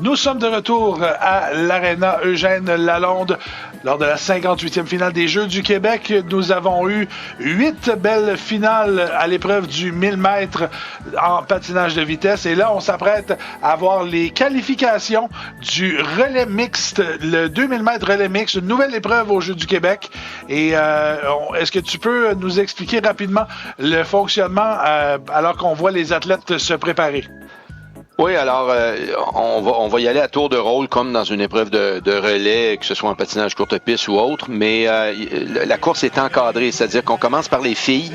Nous sommes de retour à l'Arena Eugène Lalonde lors de la 58e finale des Jeux du Québec. Nous avons eu 8 belles finales à l'épreuve du 1000 mètres en patinage de vitesse. Et là, on s'apprête à voir les qualifications du relais mixte, le 2000 mètres relais mixte, une nouvelle épreuve aux Jeux du Québec. Et est-ce que tu peux nous expliquer rapidement le fonctionnement alors qu'on voit les athlètes se préparer? Oui, alors on va y aller à tour de rôle comme dans une épreuve de relais, que ce soit en patinage courte piste ou autre, mais la course est encadrée, c'est-à-dire qu'on commence par les filles,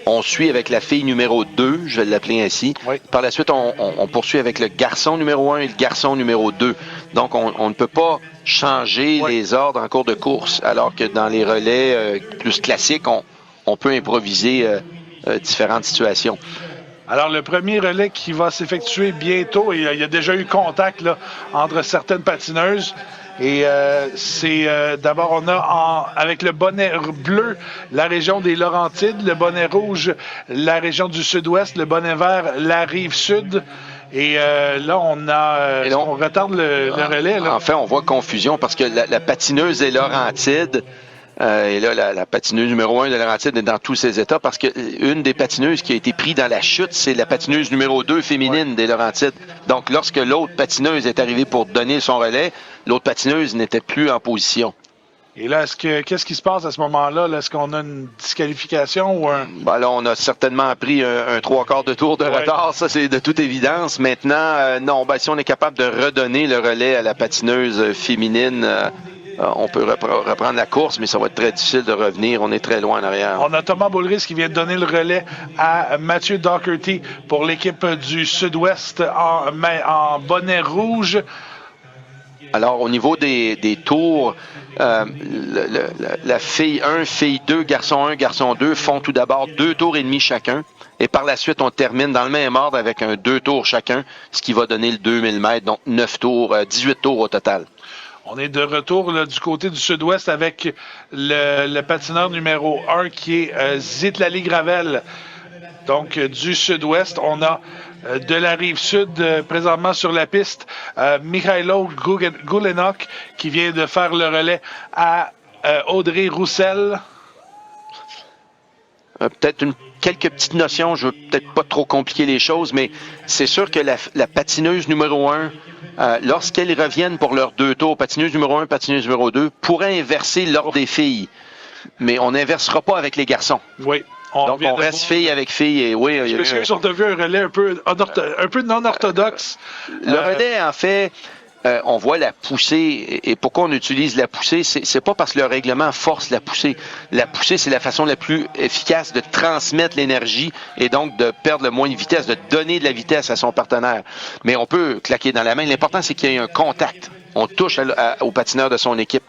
on suit avec la fille numéro 2, je vais l'appeler ainsi. Oui. Par la suite, on poursuit avec le garçon numéro 1 et le garçon numéro 2. Donc, on ne peut pas changer les ordres en cours de course, alors que dans les relais plus classiques, on peut improviser différentes situations. Alors, le premier relais qui va s'effectuer bientôt, il y a déjà eu contact là, entre certaines patineuses. Et d'abord, on a avec le bonnet bleu la région des Laurentides, le bonnet rouge la région du Sud-Ouest, le bonnet vert la Rive-Sud. Et là, on retarde le relais. Là. En fait, on voit confusion parce que la patineuse est Laurentide. Et là, la patineuse numéro 1 de Laurentide est dans tous ses états parce qu'une des patineuses qui a été prise dans la chute, c'est la patineuse numéro 2 féminine des Laurentides. Donc, lorsque l'autre patineuse est arrivée pour donner son relais, l'autre patineuse n'était plus en position. Et là, qu'est-ce qui se passe à ce moment-là? Est-ce qu'on a une disqualification ou un... Ben là, on a certainement pris un 3/4 de tour de retard, ça c'est de toute évidence. Maintenant, non, si on est capable de redonner le relais à la patineuse féminine... on peut reprendre la course, mais ça va être très difficile de revenir. On est très loin en arrière. On a Thomas Boulris qui vient de donner le relais à Mathieu Docherty pour l'équipe du Sud-Ouest en bonnet rouge. Alors, au niveau des tours, la fille 1, fille 2, garçon 1, garçon 2 font tout d'abord 2 tours et demi chacun. Et par la suite, on termine dans le même ordre avec un 2 tours chacun, ce qui va donner le 2000 mètres, donc 9 tours, 18 tours au total. On est de retour là, du côté du Sud-Ouest avec le patineur numéro 1 qui est Zitlali Gravel. Donc, du Sud-Ouest, on a de la Rive-Sud présentement sur la piste Mikhailo Gulenok qui vient de faire le relais à Audrey Roussel. Peut-être quelques petites notions, je ne veux peut-être pas trop compliquer les choses, mais c'est sûr que la patineuse numéro 1, lorsqu'elles reviennent pour leurs 2 tours, patineuse numéro 1, patineuse numéro 2, pourrait inverser l'ordre des filles. Mais on n'inversera pas avec les garçons. Oui. Donc, on reste fille avec fille. Et oui, je m'excuse, on a vu un relais un peu non orthodoxe. Le relais, en fait... on voit la poussée. Et pourquoi on utilise la poussée? C'est pas parce que le règlement force la poussée. La poussée, c'est la façon la plus efficace de transmettre l'énergie et donc de perdre le moins de vitesse, de donner de la vitesse à son partenaire. Mais on peut claquer dans la main. L'important, c'est qu'il y ait un contact. On touche au patineur de son équipe.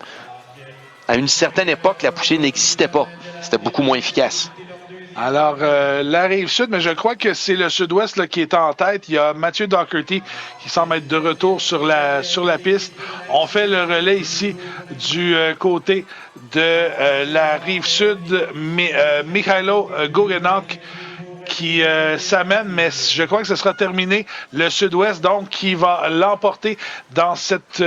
À une certaine époque, la poussée n'existait pas. C'était beaucoup moins efficace. Alors, la Rive-Sud, mais je crois que c'est le Sud-Ouest là, qui est en tête. Il y a Mathieu Docherty qui semble être de retour sur la piste. On fait le relais ici du côté de la Rive-Sud. Mikhailo Gulenok qui s'amène, mais je crois que ce sera terminé. Le Sud-Ouest, donc, qui va l'emporter dans cette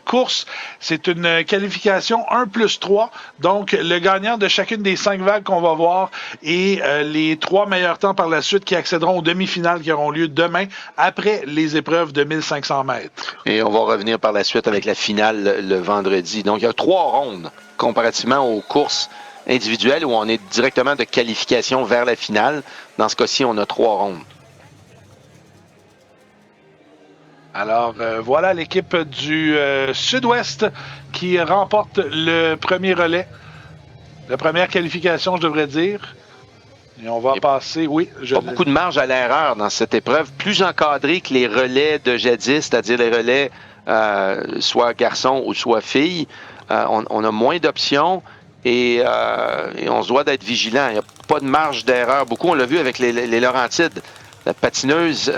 course. C'est une qualification 1+3. Donc, le gagnant de chacune des 5 vagues qu'on va voir et les 3 meilleurs temps par la suite qui accéderont aux demi-finales qui auront lieu demain après les épreuves de 1500 mètres. Et on va revenir par la suite avec la finale le vendredi. Donc, il y a 3 rondes comparativement aux courses individuelle où on est directement de qualification vers la finale. Dans ce cas-ci, on a 3 rondes. Alors, voilà l'équipe du Sud-Ouest qui remporte le premier relais. La première qualification, je devrais dire. Et on va passer, oui. Pas beaucoup de marge à l'erreur dans cette épreuve. Plus encadré que les relais de jadis, c'est-à-dire les relais soit garçon ou soit fille. On a moins d'options. Et on se doit d'être vigilant. Il n'y a pas de marge d'erreur. Beaucoup, on l'a vu avec les Laurentides. La patineuse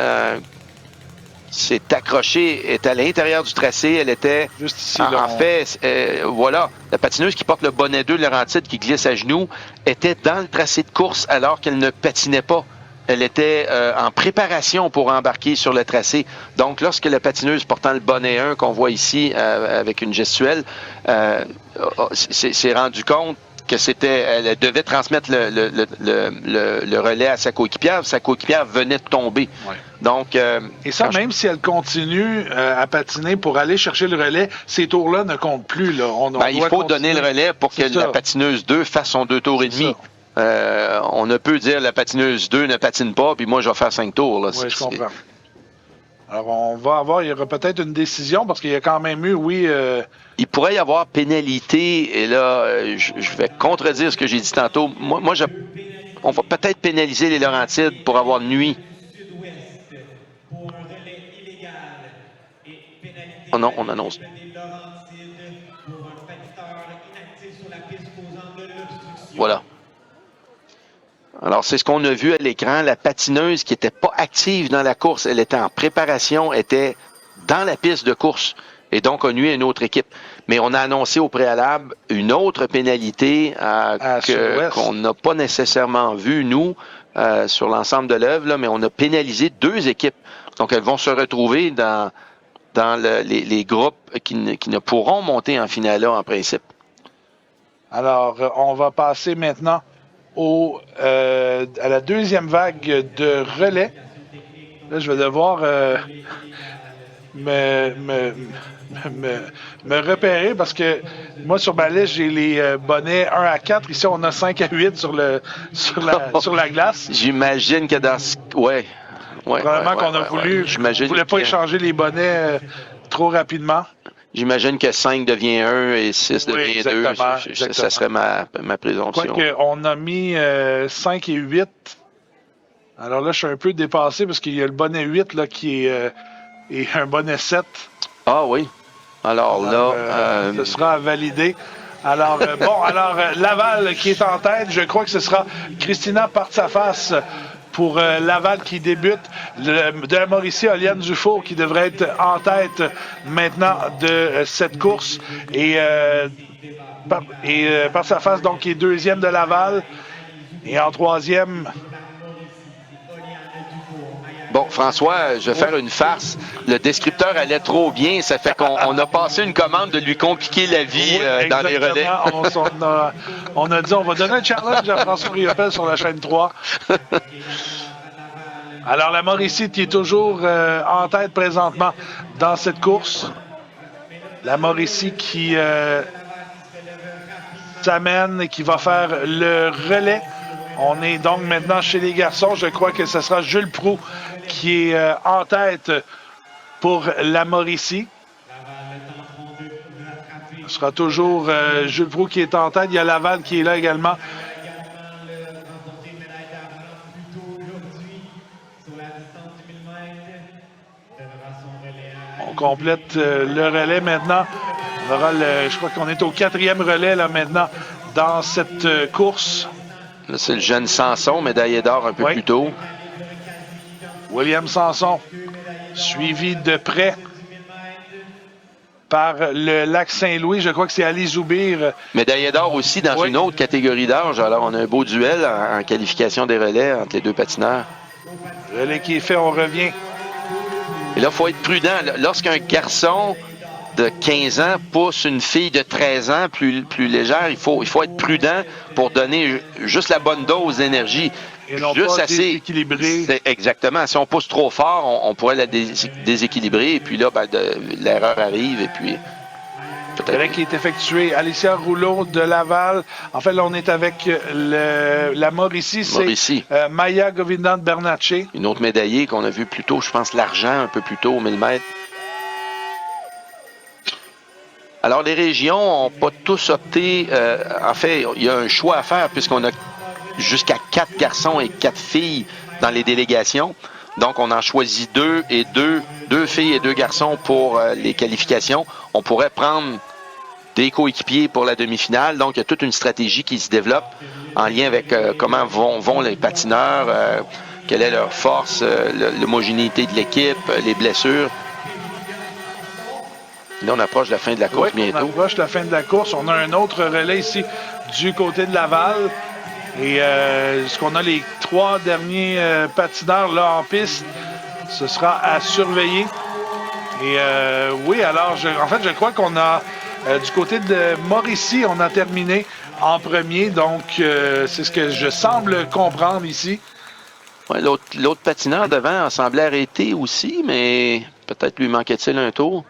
s'est accrochée, est à l'intérieur du tracé. Elle était... Juste ici, en fait, voilà. La patineuse qui porte le bonnet 2 de Laurentides, qui glisse à genoux, était dans le tracé de course alors qu'elle ne patinait pas. elle était en préparation pour embarquer sur le tracé. Donc, lorsque la patineuse portant le bonnet 1 qu'on voit ici avec une gestuelle s'est rendu compte que elle devait transmettre le relais à sa coéquipière venait de tomber. Ouais. Donc, et ça, même si elle continue à patiner pour aller chercher le relais, ces tours-là ne comptent plus. Là. Il faut donner le relais pour que la patineuse 2 fasse son 2 tours et demi. On ne peut dire la patineuse 2 ne patine pas, puis moi je vais faire 5 tours. Oui, je comprends. Alors, il y aura peut-être une décision parce qu'il y a quand même eu, il pourrait y avoir pénalité, et là, je vais contredire ce que j'ai dit tantôt. On va peut-être pénaliser les Laurentides pour avoir nuit. Oh non, on annonce. Voilà. Alors, c'est ce qu'on a vu à l'écran. La patineuse qui n'était pas active dans la course, elle était en préparation, était dans la piste de course et donc a nuit à une autre équipe. Mais on a annoncé au préalable une autre pénalité qu'on n'a pas nécessairement vue, nous, sur l'ensemble de l'œuvre, là, mais on a pénalisé 2 équipes. Donc, elles vont se retrouver dans les groupes qui ne pourront monter en finale en principe. Alors, on va passer maintenant à la deuxième vague de relais. Là, je vais devoir me repérer parce que moi, sur ma liste, j'ai les bonnets 1 à 4. Ici, on a 5 à 8 sur la glace. J'imagine que dans ce... Ouais. Probablement qu'on a voulu... On ne voulait pas échanger les bonnets trop rapidement. J'imagine que 5 devient 1 et 6 devient 2. Ça serait ma présomption. On a mis 5 et 8. Alors là, je suis un peu dépassé parce qu'il y a le bonnet 8 là, qui est un bonnet 7. Ah oui. Alors là... ce sera à valider. Alors, Laval qui est en tête, je crois que ce sera Christina Partsafas pour Laval qui débute. De la Mauricie, Oliane Dufour qui devrait être en tête maintenant de cette course. Et Partsafas, donc, qui est deuxième de Laval. Et en troisième... Bon, François, je vais faire une farce. Le descripteur allait trop bien. Ça fait qu'on a passé une commande de lui compliquer la vie dans les relais. On a dit on va donner un challenge à François Riopel sur la chaîne 3. Alors, la Mauricie qui est toujours en tête présentement dans cette course. La Mauricie qui s'amène et qui va faire le relais. On est donc maintenant chez les garçons. Je crois que ce sera Jules Proulx qui est en tête pour la Mauricie. Ce sera toujours Jules Proulx qui est en tête. Il y a Laval qui est là également. On complète le relais maintenant. Je crois qu'on est au 4e relais là maintenant dans cette course. Là, c'est le jeune Sanson, médaillé d'or un peu plus tôt. William Sanson, suivi de près par le Lac-Saint-Louis. Je crois que c'est Ali Zoubir. Médaillé d'or aussi dans une autre catégorie d'âge. Alors, on a un beau duel en qualification des relais entre les 2 patineurs. Relais qui est fait, on revient. Et là, il faut être prudent. Lorsqu'un garçon de 15 ans pousse une fille de 13 ans plus légère, il faut être prudent pour donner juste la bonne dose d'énergie. Et non juste pas assez déséquilibré. Exactement. Si on pousse trop fort, on pourrait la déséquilibrer. Et puis là, l'erreur arrive. Et puis, peut-être qui est effectué. Alicia Rouleau de Laval. En fait, là, on est avec la Mauricie. C'est Maya Govindan Bernatchez. Une autre médaillée qu'on a vue plus tôt. Je pense l'argent un peu plus tôt au 1000 mètres. Alors, les régions n'ont pas tous opté. En fait, il y a un choix à faire puisqu'on a jusqu'à 4 garçons et 4 filles dans les délégations. Donc, on en choisit 2 et 2 filles et 2 garçons pour les qualifications. On pourrait prendre des coéquipiers pour la demi-finale. Donc, il y a toute une stratégie qui se développe en lien avec comment vont les patineurs, quelle est leur force, l'homogénéité de l'équipe, les blessures. Là, on approche de la fin de la course bientôt. On approche de la fin de la course. On a un autre relais ici du côté de Laval. Et ce qu'on a les 3 derniers patineurs là en piste. Ce sera à surveiller. Et oui, alors, en fait, je crois qu'on a, du côté de Mauricie, on a terminé en premier. Donc, c'est ce que je semble comprendre ici. Ouais, l'autre patineur devant semblait arrêter aussi, mais peut-être lui manquait-il un tour.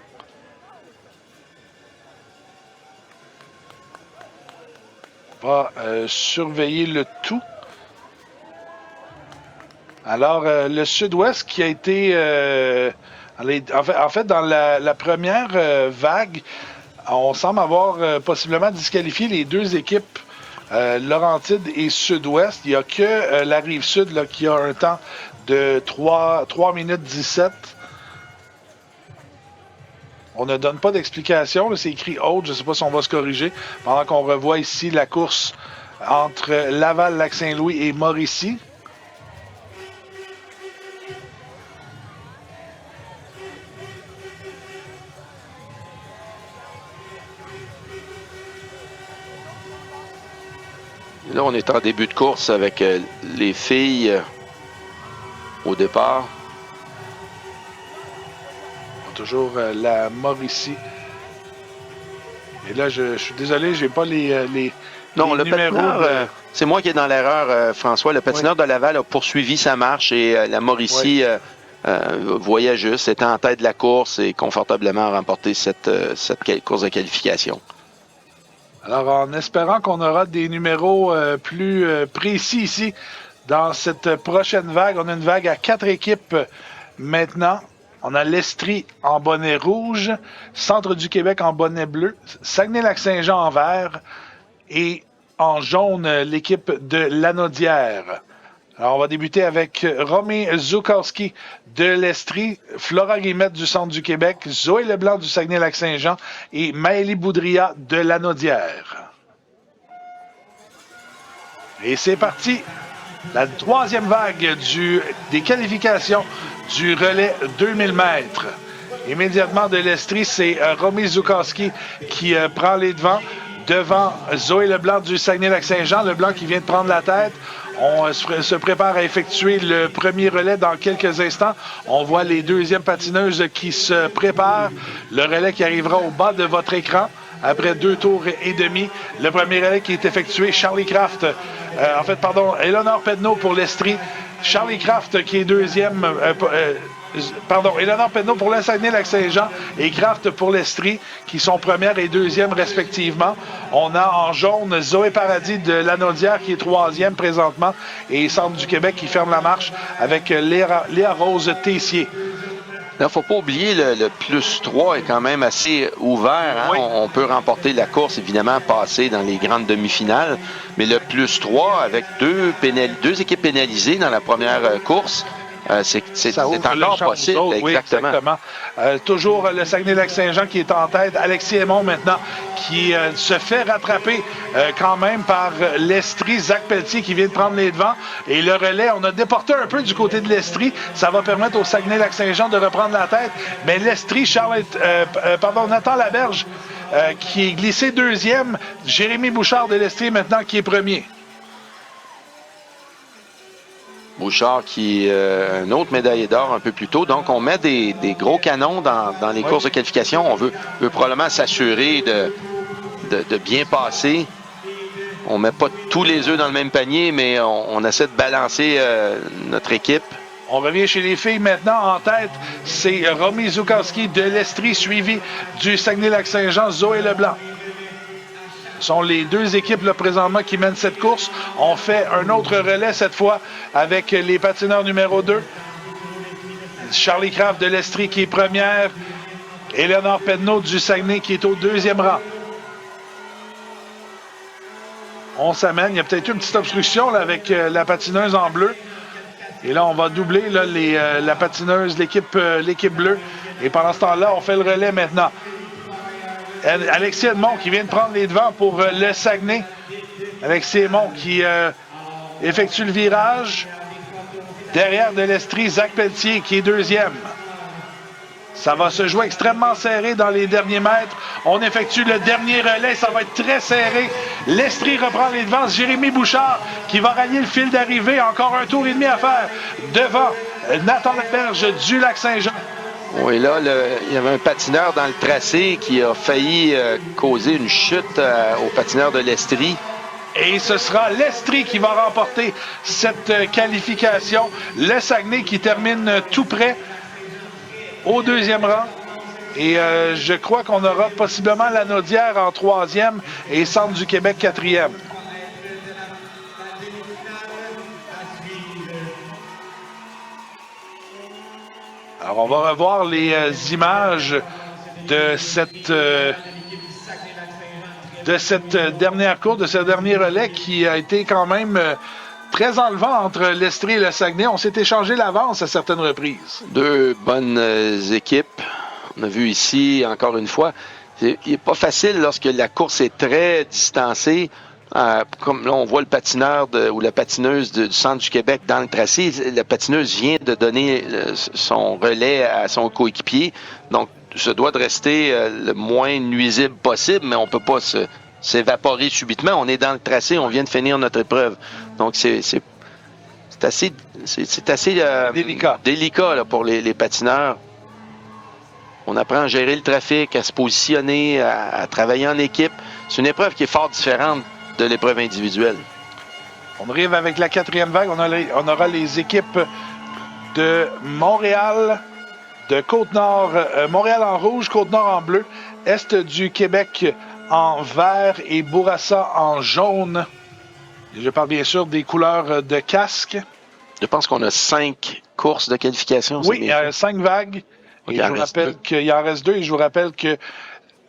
On va surveiller le tout. Alors, le Sud-Ouest qui a été... en fait, dans la première vague, on semble avoir possiblement disqualifié les deux équipes, Laurentides et Sud-Ouest. Il n'y a que la Rive-Sud là, qui a un temps de 3 minutes 17. On ne donne pas d'explication. C'est écrit haute. Je ne sais pas si on va se corriger. Pendant qu'on revoit ici la course entre Laval, Lac-Saint-Louis et Mauricie. Là, on est en début de course avec les filles au départ. Toujours la Mauricie. Et là, je suis désolé, j'ai pas les non, le numéros. patineur, c'est moi qui est dans l'erreur, François. Le patineur de Laval a poursuivi sa marche et la Mauricie voyait juste, était en tête de la course et confortablement remporté cette course de qualification. Alors, en espérant qu'on aura des numéros plus précis ici dans cette prochaine vague. On a une vague à 4 équipes maintenant. On a l'Estrie en bonnet rouge, Centre du Québec en bonnet bleu, Saguenay-Lac-Saint-Jean en vert et en jaune l'équipe de Lanaudière. Alors, on va débuter avec Romy Zukowski de l'Estrie, Flora Guillemette du Centre du Québec, Zoé Leblanc du Saguenay-Lac-Saint-Jean et Maëlie Boudria de Lanaudière. Et c'est parti! La troisième vague des qualifications du relais 2000 mètres. Immédiatement de l'Estrie, c'est Romy Zukowski qui prend les devants. Devant Zoé Leblanc du Saguenay-Lac-Saint-Jean. Leblanc qui vient de prendre la tête. On se prépare à effectuer le premier relais dans quelques instants. On voit les deuxièmes patineuses qui se préparent. Le relais qui arrivera au bas de votre écran après 2 tours et demi. Le premier relais qui est effectué, Charlie Kraft. Éléonore Pedneau pour l'Estrie. Charlie Kraft qui est deuxième. Éléonore Pedneau pour le Saguenay-Lac-Saint-Jean et Kraft pour l'Estrie, qui sont première et deuxième respectivement. On a en jaune Zoé Paradis de Lanaudière qui est troisième présentement et Centre du Québec qui ferme la marche avec Léa Rose Tessier. Il ne faut pas oublier, le plus 3 est quand même assez ouvert. Hein? Oui. On peut remporter la course, évidemment, passer dans les grandes demi-finales. Mais le plus 3, avec deux équipes pénalisées dans la première course, c'est encore possible. Oui, exactement. Toujours le Saguenay-Lac-Saint-Jean qui est en tête. Alexis Aymon maintenant qui se fait rattraper quand même par l'Estrie. Zach Pelletier qui vient de prendre les devants. Et le relais, on a déporté un peu du côté de l'Estrie. Ça va permettre au Saguenay-Lac-Saint-Jean de reprendre la tête. Mais l'Estrie, Nathan Laberge qui est glissé deuxième. Jérémy Bouchard de l'Estrie maintenant qui est premier. Bouchard qui est un autre médaillé d'or un peu plus tôt. Donc, on met des gros canons dans les courses de qualification. On veut probablement s'assurer de bien passer. On ne met pas tous les œufs dans le même panier, mais on essaie de balancer notre équipe. On revient chez les filles maintenant. En tête, c'est Romy Zukowski de l'Estrie, suivi du Saguenay-Lac-Saint-Jean, Zoé Leblanc. Ce sont les deux équipes là, présentement qui mènent cette course. On fait un autre relais cette fois avec les patineurs numéro 2. Charlie Kraft de l'Estrie qui est première. Éléonore Pedneau du Saguenay qui est au deuxième rang. On s'amène. Il y a peut-être une petite obstruction là, avec la patineuse en bleu. Et là, on va doubler là, la patineuse, l'équipe bleue. Et pendant ce temps-là, on fait le relais maintenant. Alexis Edmond qui vient de prendre les devants pour le Saguenay. Alexis Edmond qui effectue le virage. Derrière de l'Estrie, Zach Pelletier qui est deuxième. Ça va se jouer extrêmement serré dans les derniers mètres. On effectue le dernier relais. Ça va être très serré. L'Estrie reprend les devants. Jérémy Bouchard qui va rallier le fil d'arrivée. Encore un tour et demi à faire devant Nathan Laberge du Lac-Saint-Jean. Oui, là, il y avait un patineur dans le tracé qui a failli causer une chute au patineur de l'Estrie. Et ce sera l'Estrie qui va remporter cette qualification. Le Saguenay qui termine tout près au deuxième rang. Et je crois qu'on aura possiblement la Naudière en troisième et Centre du Québec quatrième. Alors, on va revoir les images de cette dernière course, de ce dernier relais qui a été quand même très enlevant entre l'Estrie et le Saguenay. On s'est échangé l'avance à certaines reprises. Deux bonnes équipes. On a vu ici, encore une fois, il n'est pas facile lorsque la course est très distancée. Comme là, on voit le patineur ou la patineuse du Centre du Québec dans le tracé. La patineuse vient de donner son relais à son coéquipier. Donc, se doit de rester le moins nuisible possible, mais on ne peut pas s'évaporer subitement. On est dans le tracé, on vient de finir notre épreuve. Donc, c'est assez délicat là, pour les patineurs. On apprend à gérer le trafic, à se positionner, à travailler en équipe. C'est une épreuve qui est fort différente de l'épreuve individuelle. On arrive avec la quatrième vague. On aura les équipes de Montréal, de Côte-Nord, Montréal en rouge, Côte-Nord en bleu, Est du Québec en vert et Bourassa en jaune. Je parle bien sûr des couleurs de casque. Je pense qu'on a 5 courses de qualification. Oui, il y a 5 vagues. Et je vous rappelle qu'il en reste 2 et je vous rappelle que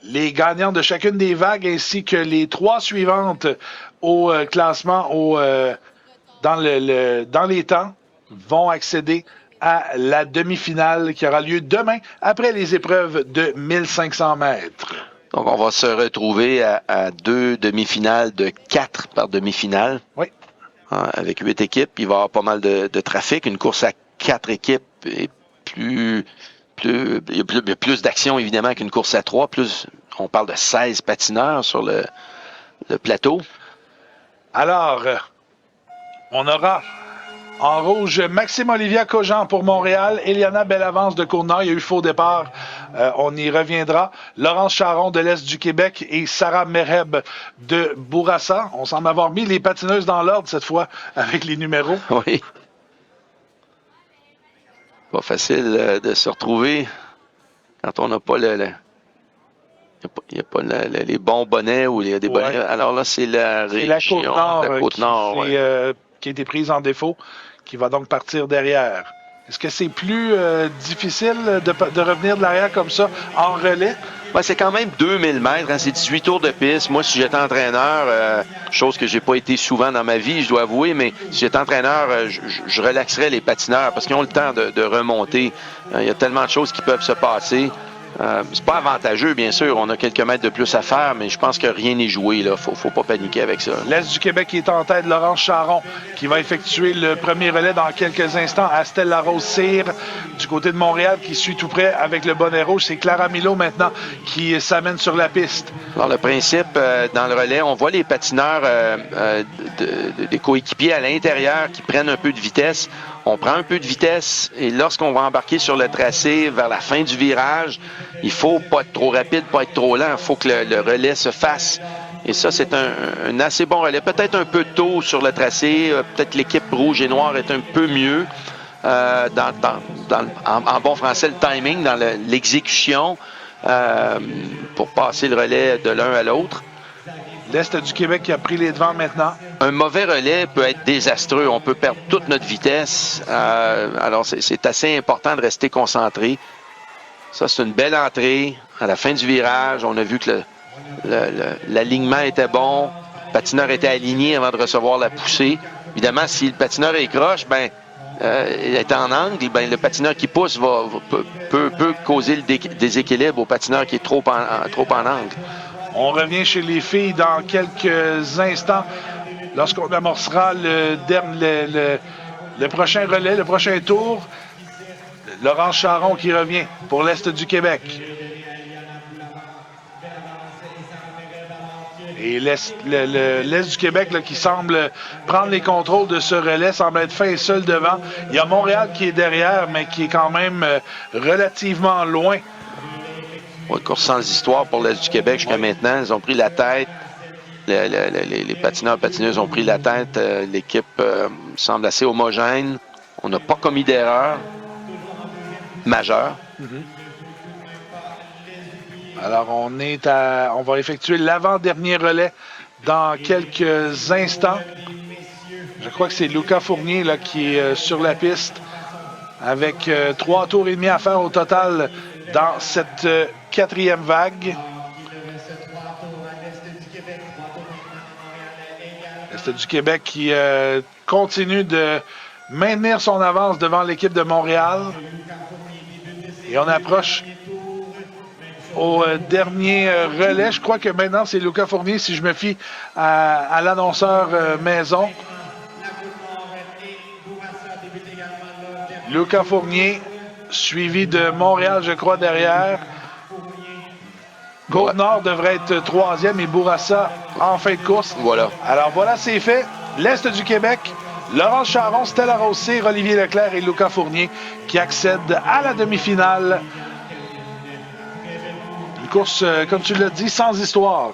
les gagnants de chacune des vagues ainsi que les 3 suivantes au classement dans les temps vont accéder à la demi-finale qui aura lieu demain après les épreuves de 1500 mètres. Donc, on va se retrouver à 2 demi-finales de 4 par demi-finale. Oui. Avec 8 équipes. Il va y avoir pas mal de trafic. Une course à 4 équipes est il y a plus d'action, évidemment, qu'une course à 3. Plus, on parle de 16 patineurs sur le plateau. Alors, on aura en rouge Maxime Olivia Cogent pour Montréal, Eliana Bellavance de Côte-Nord. Il y a eu faux départ. On y reviendra. Laurence Charon de l'Est du Québec et Sarah Mereb de Bourassa. On semble avoir mis les patineuses dans l'ordre cette fois avec les numéros. Oui. Pas facile de se retrouver quand on n'a pas il n'y a pas les bons bonnets ou des bonnets. Alors là, c'est la région, la Côte-Nord qui a été prise en défaut, qui va donc partir derrière. Est-ce que c'est plus difficile de revenir de l'arrière comme ça en relais? Ouais, c'est quand même 2000 mètres, hein, c'est 18 tours de piste. Moi, si j'étais entraîneur, chose que j'ai pas été souvent dans ma vie, je dois avouer, mais si j'étais entraîneur, je relaxerais les patineurs parce qu'ils ont le temps de remonter. Il y a tellement de choses qui peuvent se passer. C'est pas avantageux, bien sûr. On a quelques mètres de plus à faire, mais je pense que rien n'est joué. Là. Faut pas paniquer avec ça. L'Est du Québec qui est en tête, Laurence Charon, qui va effectuer le premier relais dans quelques instants. Astel Larose-Cyr, du côté de Montréal, qui suit tout près avec le bonnet rouge. C'est Clara Milo maintenant qui s'amène sur la piste. Alors, le principe, dans le relais, on voit les patineurs des coéquipiers à l'intérieur qui prennent un peu de vitesse. On prend un peu de vitesse et lorsqu'on va embarquer sur le tracé vers la fin du virage, il faut pas être trop rapide, pas être trop lent. Il faut que le relais se fasse. Et ça, c'est un assez bon relais. Peut-être un peu tôt sur le tracé. Peut-être l'équipe rouge et noire est un peu mieux en bon français, le timing, dans l'exécution pour passer le relais de l'un à l'autre. L'Est du Québec qui a pris les devants maintenant. Un mauvais relais peut être désastreux. On peut perdre toute notre vitesse. Alors, c'est assez important de rester concentré. Ça, c'est une belle entrée. À la fin du virage, on a vu que l'alignement était bon. Le patineur était aligné avant de recevoir la poussée. Évidemment, si le patineur est croche, il est en angle, le patineur qui pousse peut causer le déséquilibre au patineur qui est trop en angle. On revient chez les filles dans quelques instants lorsqu'on amorcera le prochain relais, le prochain tour. Laurence Charon qui revient pour l'Est du Québec. Et l'Est du Québec là, qui semble prendre les contrôles de ce relais, semble être fin et seul devant. Il y a Montréal qui est derrière, mais qui est quand même relativement loin. Ouais, course sans histoire pour l'Est du Québec jusqu'à maintenant. Ils ont pris la tête. Les patineurs et patineuses ont pris la tête. L'équipe semble assez homogène. On n'a pas commis d'erreur majeure. Alors, on va effectuer l'avant-dernier relais dans quelques instants. Je crois que c'est Lucas Fournier là, qui est sur la piste avec 3 tours et demi à faire au total dans cette 4e vague. L'Est du Québec qui continue de maintenir son avance devant l'équipe de Montréal. Et on approche au dernier relais. Je crois que maintenant, c'est Lucas Fournier, si je me fie à l'annonceur maison. Lucas Fournier, suivi de Montréal, je crois, derrière. Côte-Nord devrait être 3e et Bourassa en fin de course. Voilà. Alors voilà, c'est fait. L'Est du Québec, Laurence Charon, Stella Rosser, Olivier Leclerc et Lucas Fournier qui accèdent à la demi-finale. Une course, comme tu l'as dit, sans histoire.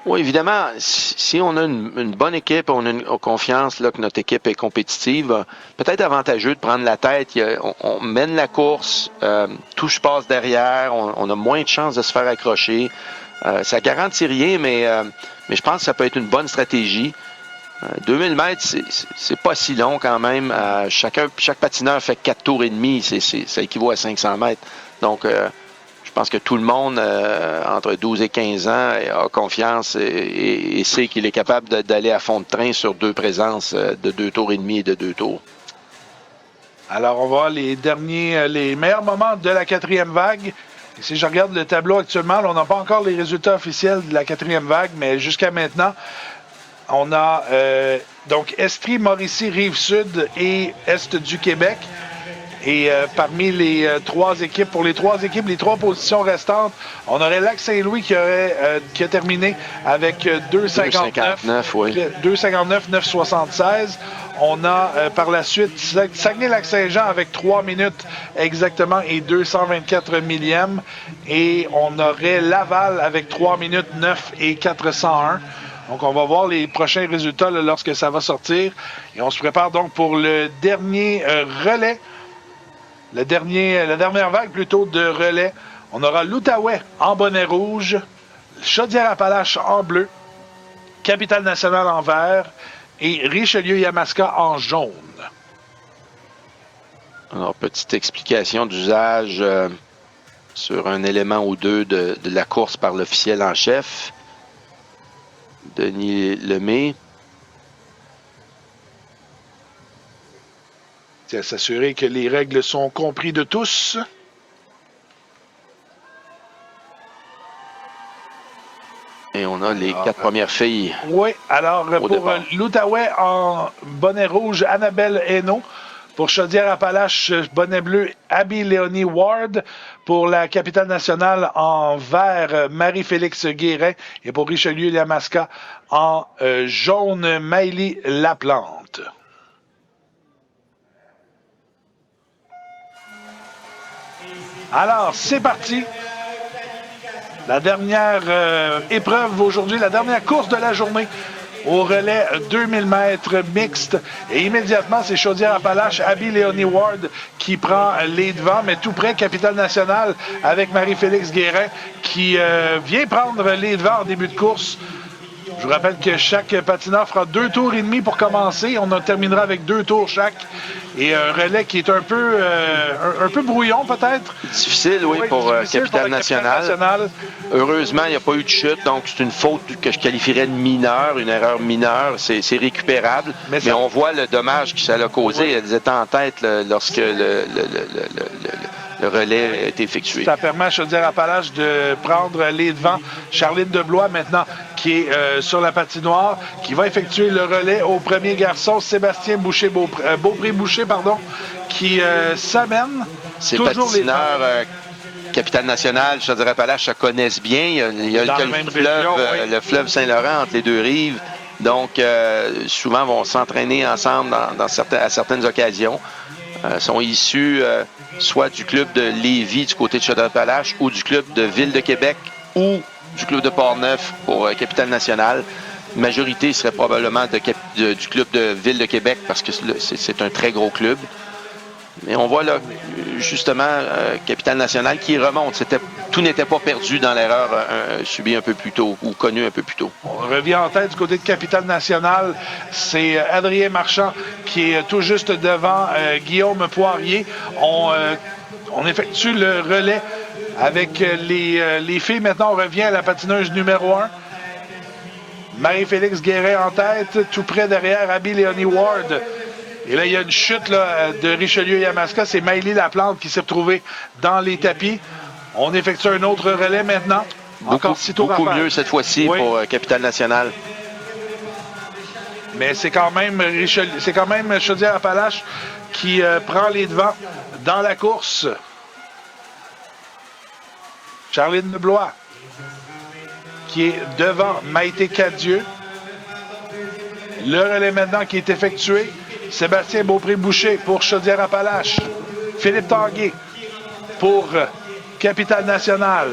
Oui, évidemment, si on a une bonne équipe, on a une confiance là, que notre équipe est compétitive, peut-être avantageux de prendre la tête. On mène la course, tout se passe derrière, on a moins de chances de se faire accrocher. Ça garantit rien, mais je pense que ça peut être une bonne stratégie. 2000 mètres, c'est pas si long quand même. Chaque patineur fait 4 tours et demi, ça équivaut à 500 mètres. Donc, je pense que tout le monde, entre 12 et 15 ans, a confiance et sait qu'il est capable d'aller à fond de train sur 2 présences de 2 tours et demi et de 2 tours. Alors, on va voir les meilleurs moments de la 4e vague. Et si je regarde le tableau actuellement, on n'a pas encore les résultats officiels de la 4e vague, mais jusqu'à maintenant, on a donc Estrie, Mauricie, Rive-Sud et Est du Québec. Et parmi les 3 équipes, pour les 3 équipes, les 3 positions restantes, on aurait Lac-Saint-Louis qui a terminé avec 2,59. Oui. 2,59, 9,76. On a par la suite Saguenay-Lac-Saint-Jean avec 3 minutes exactement et 224 millièmes. Et on aurait Laval avec 3 minutes 9 et 401. Donc, on va voir les prochains résultats là, lorsque ça va sortir. Et on se prépare donc pour le dernier relais. La dernière vague plutôt de relais. On aura l'Outaouais en bonnet rouge, Chaudière-Appalaches en bleu, Capitale-Nationale en vert et Richelieu-Yamaska en jaune. Alors, petite explication d'usage sur un élément ou deux de la course par l'officiel en chef, Denis Lemay. S'assurer que les règles sont comprises de tous. Et on a les 4 premières filles. Oui, alors pour l'Outaouais en bonnet rouge, Annabelle Hainaut. Pour Chaudière-Appalaches, bonnet bleu, Abby Léonie Ward. Pour la Capitale-Nationale en vert, Marie-Félix Guérin. Et pour Richelieu-Yamaska en jaune, Maëlie Laplante. Alors, c'est parti. La dernière épreuve aujourd'hui, la dernière course de la journée au relais 2000 mètres mixte. Et immédiatement, c'est Chaudière-Appalaches, Abby Léonie Ward qui prend les devants, mais tout près, Capitale-Nationale avec Marie-Félix Guérin qui vient prendre les devants en début de course. Je vous rappelle que chaque patineur fera 2 tours et demi pour commencer. On terminera avec 2 tours chaque. Et un relais qui est un peu brouillon, peut-être. Difficile, oui, pour Capitale-Nationale. Heureusement, il n'y a pas eu de chute. Donc, c'est une faute que je qualifierais de mineure, une erreur mineure. C'est récupérable. Mais on voit le dommage que ça a causé. Oui. Elles étaient en tête lorsque le relais a été effectué. Ça permet à Chaudière-Appalaches de prendre les devants. Charline Deblois, maintenant, qui est sur la patinoire, qui va effectuer le relais au premier garçon, Sébastien Beaupré-Boucher, qui s'amène. Ces toujours patineurs Capitale Nationale, je te dirais Appalaches, se connaissent bien. Il y a le fleuve Saint-Laurent entre les deux rives. Donc, souvent, vont s'entraîner ensemble à certaines occasions. Sont issus soit du club de Lévis du côté de Chaudière-Appalaches ou du club de Ville de Québec ou du club de Portneuf pour Capitale Nationale. La majorité serait probablement du club de Ville de Québec parce que c'est un très gros club. Mais on voit là, justement, Capitale Nationale qui remonte. Tout n'était pas perdu dans l'erreur subie un peu plus tôt ou connue un peu plus tôt. On revient en tête du côté de Capitale Nationale. C'est Adrien Marchand qui est tout juste devant Guillaume Poirier. On effectue le relais avec les filles. Maintenant, on revient à la patineuse numéro 1. Marie-Félix Guérin en tête, tout près derrière Abby Léonie Ward. Et là, il y a une chute là, de Richelieu-Yamaska. C'est Maëlie Laplante qui s'est retrouvée dans les tapis. On effectue un autre relais maintenant. Encore beaucoup mieux cette fois-ci pour Capitale Nationale. Mais c'est quand même Chaudière-Appalaches qui prend les devants dans la course. Charline Leblois qui est devant Maïté Cadieux. Le relais maintenant qui est effectué. Sébastien Beaupré-Boucher pour Chaudière-Appalaches. Philippe Tanguay pour Capitale Nationale.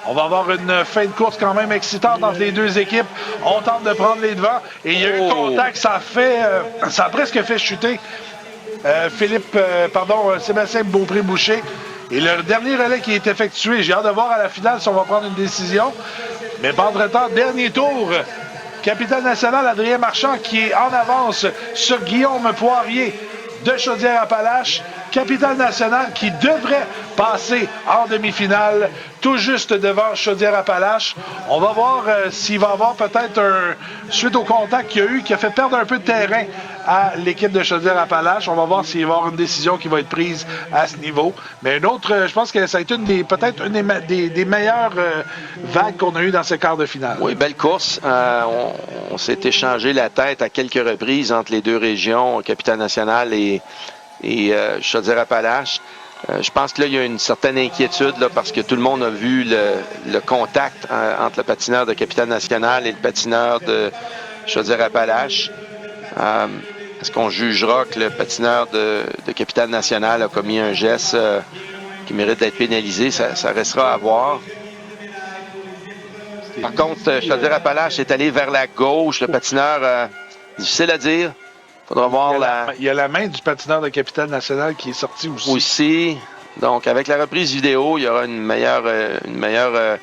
On va avoir une fin de course quand même excitante entre les deux équipes. On tente de prendre les devants. Et il y a eu contact. Ça a presque fait chuter Sébastien Beaupré-Boucher. Et le dernier relais qui est effectué, j'ai hâte de voir à la finale si on va prendre une décision. Mais pas entre-temps, dernier tour. Capitale Nationale, Adrien Marchand qui est en avance sur Guillaume Poirier de Chaudière-Appalaches. Capitale Nationale qui devrait passer en demi-finale, tout juste devant Chaudière-Appalaches. On va voir s'il va y avoir peut-être suite au contact qu'il y a eu, qui a fait perdre un peu de terrain à l'équipe de Chaudière-Appalaches. On va voir s'il va y avoir une décision qui va être prise à ce niveau. Mais une autre, je pense que ça a été peut-être une des meilleures vagues qu'on a eues dans ce quart de finale. Oui, belle course. On s'est échangé la tête à quelques reprises entre les deux régions, Capitale Nationale et Chaudière-Appalaches. Je pense que là, il y a une certaine inquiétude là, parce que tout le monde a vu le contact entre le patineur de Capitale Nationale et le patineur de Chaudière-Appalaches. Est-ce qu'on jugera que le patineur de Capitale Nationale a commis un geste qui mérite d'être pénalisé? Ça restera à voir. Par contre, Chaudière-Appalaches est allé vers la gauche. Le patineur, difficile à dire. Faudra voir il y a la main du patineur de Capitale Nationale qui est sortie aussi. Aussi. Donc, avec la reprise vidéo, il y aura une meilleure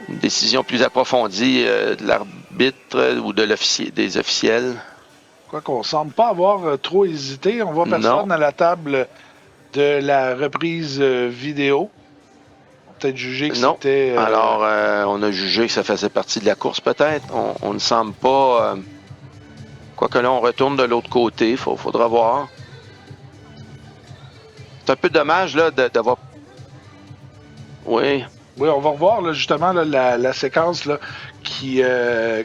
décision plus approfondie de l'arbitre ou des officiels. Quoi qu'on semble pas avoir trop hésité. On voit personne à la table de la reprise vidéo. Peut-être jugé que c'était... Alors, on a jugé que ça faisait partie de la course, peut-être. On ne semble pas... Quoique là, on retourne de l'autre côté. Il faudra voir. C'est un peu dommage là, d'avoir... Oui. Oui, on va revoir là, justement là, la séquence là,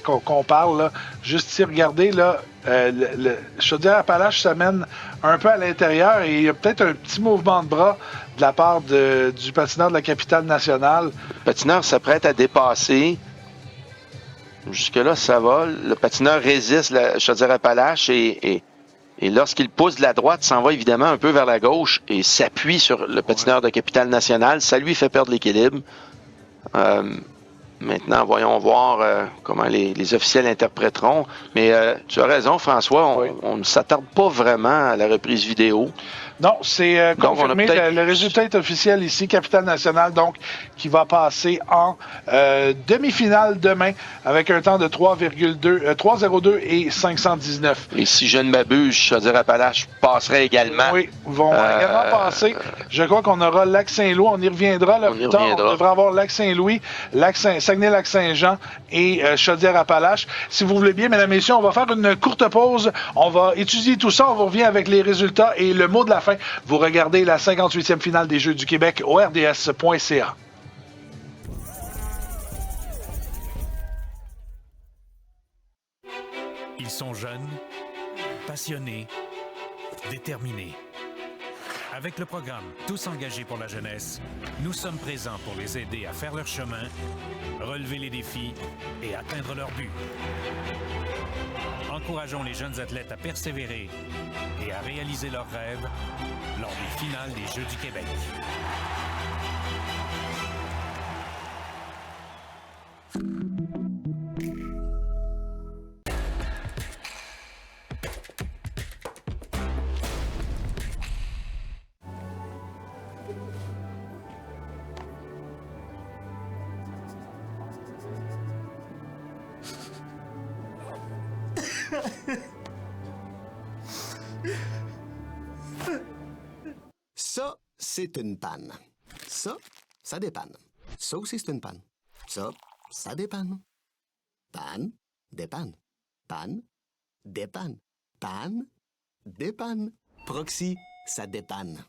qu'on parle. Là. Juste ici, regardez, là, le Chaudière-Appalaches s'amène un peu à l'intérieur et il y a peut-être un petit mouvement de bras de la part du patineur de la Capitale Nationale. Le patineur s'apprête à dépasser. Jusque-là, ça va. Le patineur résiste la Chaudière-Appalaches et lorsqu'il pousse de la droite, s'en va évidemment un peu vers la gauche et s'appuie sur le patineur de Capitale Nationale. Ça lui fait perdre l'équilibre. Maintenant, voyons voir comment les officiels interpréteront. Mais tu as raison, François, on ne s'attarde pas vraiment à la reprise vidéo. Non, c'est confirmé. Le résultat est officiel ici. Capitale Nationale, donc, qui va passer en demi-finale demain avec un temps de 3,02 et 519. Et si je ne m'abuse, Chaudière-Appalaches passerait également. Oui, vont également passer. Je crois qu'on aura Lac-Saint-Louis. On y reviendra là, plus tard. On devrait avoir Lac-Saint-Louis, Saguenay-Lac-Saint-Jean et Chaudière-Appalaches. Si vous voulez bien, mesdames et messieurs, on va faire une courte pause. On va étudier tout ça. On vous revient avec les résultats et le mot de la fin. Vous regardez la 58e finale des Jeux du Québec au rds.ca. Ils sont jeunes, passionnés, déterminés. Avec le programme Tous engagés pour la jeunesse, nous sommes présents pour les aider à faire leur chemin, relever les défis et atteindre leur but. Encourageons les jeunes athlètes à persévérer et à réaliser leurs rêves lors des finales des Jeux du Québec. Ça, c'est une panne. Ça dépanne. Ça aussi, c'est une panne. Ça dépanne. Panne, dépanne. Panne, dépanne. Panne, dépanne. Proxy, ça dépanne.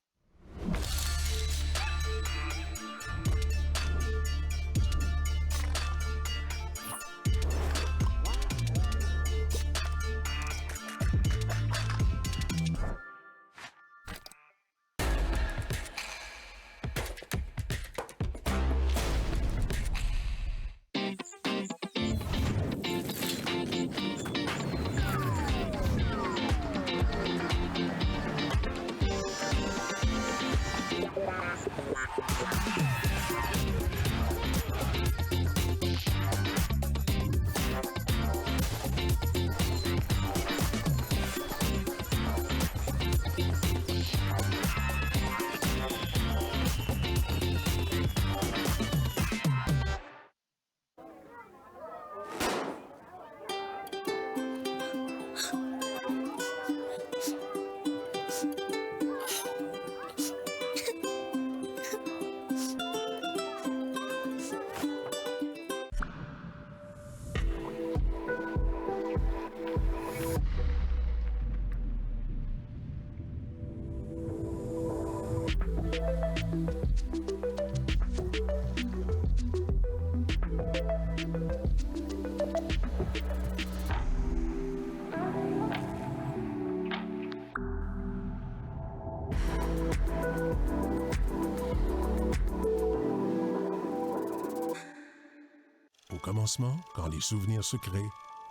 Au commencement, quand les souvenirs se créent,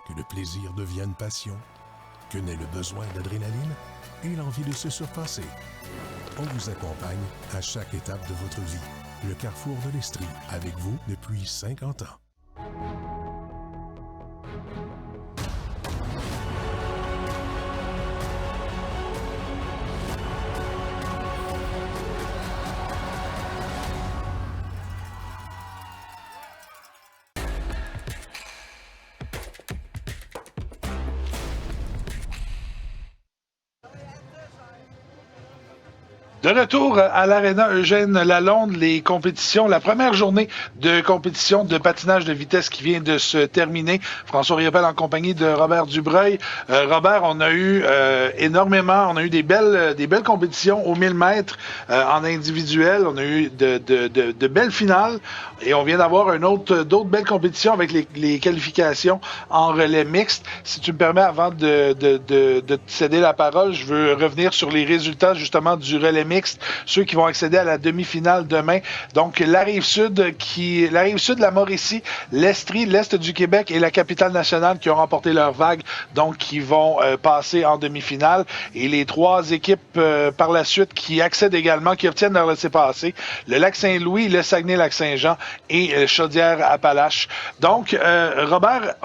que le plaisir devienne passion, que naît le besoin d'adrénaline et l'envie de se surpasser. On vous accompagne à chaque étape de votre vie. Le Carrefour de l'Estrie, avec vous depuis 50 ans. De retour à l'Arena Eugène Lalonde, les compétitions, la première journée de compétition de patinage de vitesse qui vient de se terminer. François Riopel en compagnie de Robert Dubreuil. Robert, on a eu énormément, on a eu des belles compétitions aux 1000 mètres en individuel. On a eu de belles finales et on vient d'avoir d'autres belles compétitions avec les qualifications en relais mixte. Si tu me permets, avant de te céder la parole, je veux revenir sur les résultats justement du relais mixte, ceux qui vont accéder à la demi-finale demain. Donc, la Rive-Sud, la Mauricie, l'Estrie, l'Est du Québec et la Capitale-Nationale qui ont remporté leur vague, donc qui vont passer en demi-finale. Et les trois équipes par la suite qui accèdent également, qui obtiennent leur laissez-passer, le Lac-Saint-Louis, le Saguenay-Lac-Saint-Jean et Chaudière-Appalaches. Donc, Robert,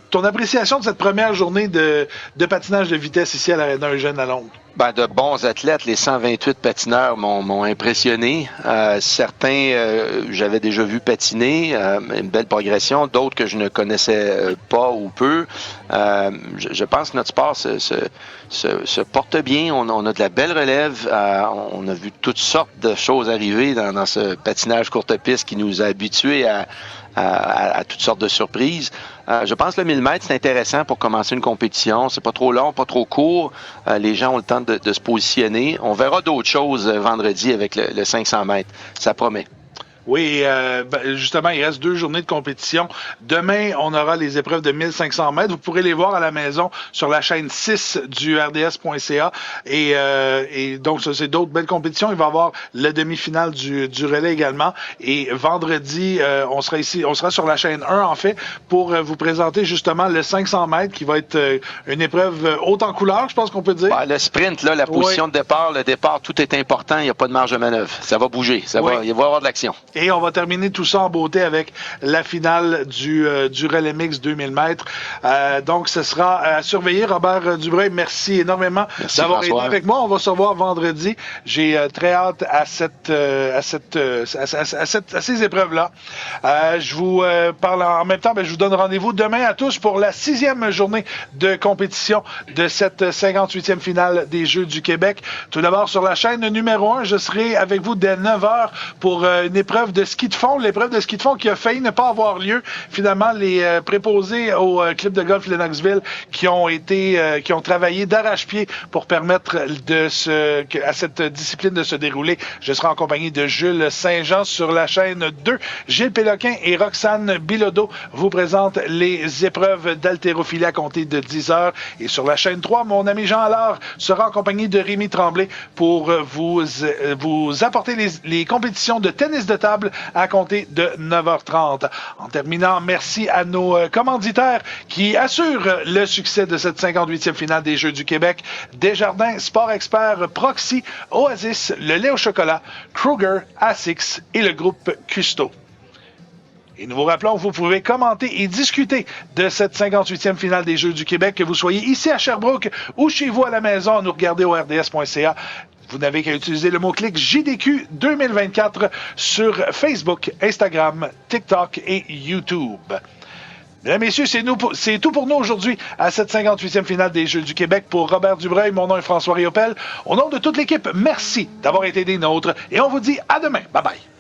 ton appréciation de cette première journée de patinage de vitesse ici à l'Arena Eugène Lalonde? Ben, de bons athlètes, les 128 patineurs m'ont impressionné. Certains, j'avais déjà vu patiner, une belle progression. D'autres que je ne connaissais pas ou peu. Je pense que notre sport se porte bien. On a de la belle relève. On a vu toutes sortes de choses arriver dans ce patinage courte piste qui nous a habitués à toutes sortes de surprises. Je pense que le 1000 mètres, c'est intéressant pour commencer une compétition. C'est pas trop long, pas trop court. Les gens ont le temps de se positionner. On verra d'autres choses vendredi avec le 500 mètres. Ça promet. Oui, justement, il reste 2 journées de compétition. Demain, on aura les épreuves de 1500 mètres. Vous pourrez les voir à la maison sur la chaîne 6 du RDS.ca. Et donc, ça, c'est d'autres belles compétitions. Il va y avoir la demi-finale du relais également. Et vendredi, on sera sur la chaîne 1, en fait, pour vous présenter justement le 500 mètres qui va être une épreuve haute en couleur, je pense qu'on peut dire. Bah, le sprint, là, la position de départ, le départ, tout est important. Il n'y a pas de marge de manœuvre. Ça va bouger. Il va y avoir de l'action. Et on va terminer tout ça en beauté avec la finale du relais mix 2000 mètres. Donc, ce sera à surveiller. Robert Dubreuil, merci énormément d'avoir été avec moi. On va se revoir vendredi. J'ai très hâte à ces épreuves-là. Je vous parle en même temps, je vous donne rendez-vous demain à tous pour la 6e journée de compétition de cette 58e finale des Jeux du Québec. Tout d'abord, sur la chaîne numéro 1, je serai avec vous dès 9h pour une épreuve de ski de fond, l'épreuve de ski de fond qui a failli ne pas avoir lieu. Finalement, les préposés au club de golf Lennoxville qui ont travaillé d'arrache-pied pour permettre à cette discipline de se dérouler. Je serai en compagnie de Jules Saint-Jean sur la chaîne 2. Gilles Péloquin et Roxane Bilodeau vous présentent les épreuves d'haltérophilie à compter de 10h. Et sur la chaîne 3, mon ami Jean Allard sera en compagnie de Rémi Tremblay pour vous apporter les compétitions de tennis de table à compter de 9h30. En terminant, merci à nos commanditaires qui assurent le succès de cette 58e finale des Jeux du Québec. Desjardins, Sport Expert, Proxy, Oasis, le lait au chocolat, Kruger, ASICS et le groupe Custo. Et nous vous rappelons que vous pouvez commenter et discuter de cette 58e finale des Jeux du Québec, que vous soyez ici à Sherbrooke ou chez vous à la maison à nous regarder au RDS.ca. Vous n'avez qu'à utiliser le mot-clic JDQ 2024 sur Facebook, Instagram, TikTok et YouTube. Mesdames, Messieurs, c'est tout pour nous aujourd'hui à cette 58e finale des Jeux du Québec. Pour Robert Dubreuil, mon nom est François Riopel. Au nom de toute l'équipe, merci d'avoir été des nôtres et on vous dit à demain. Bye bye.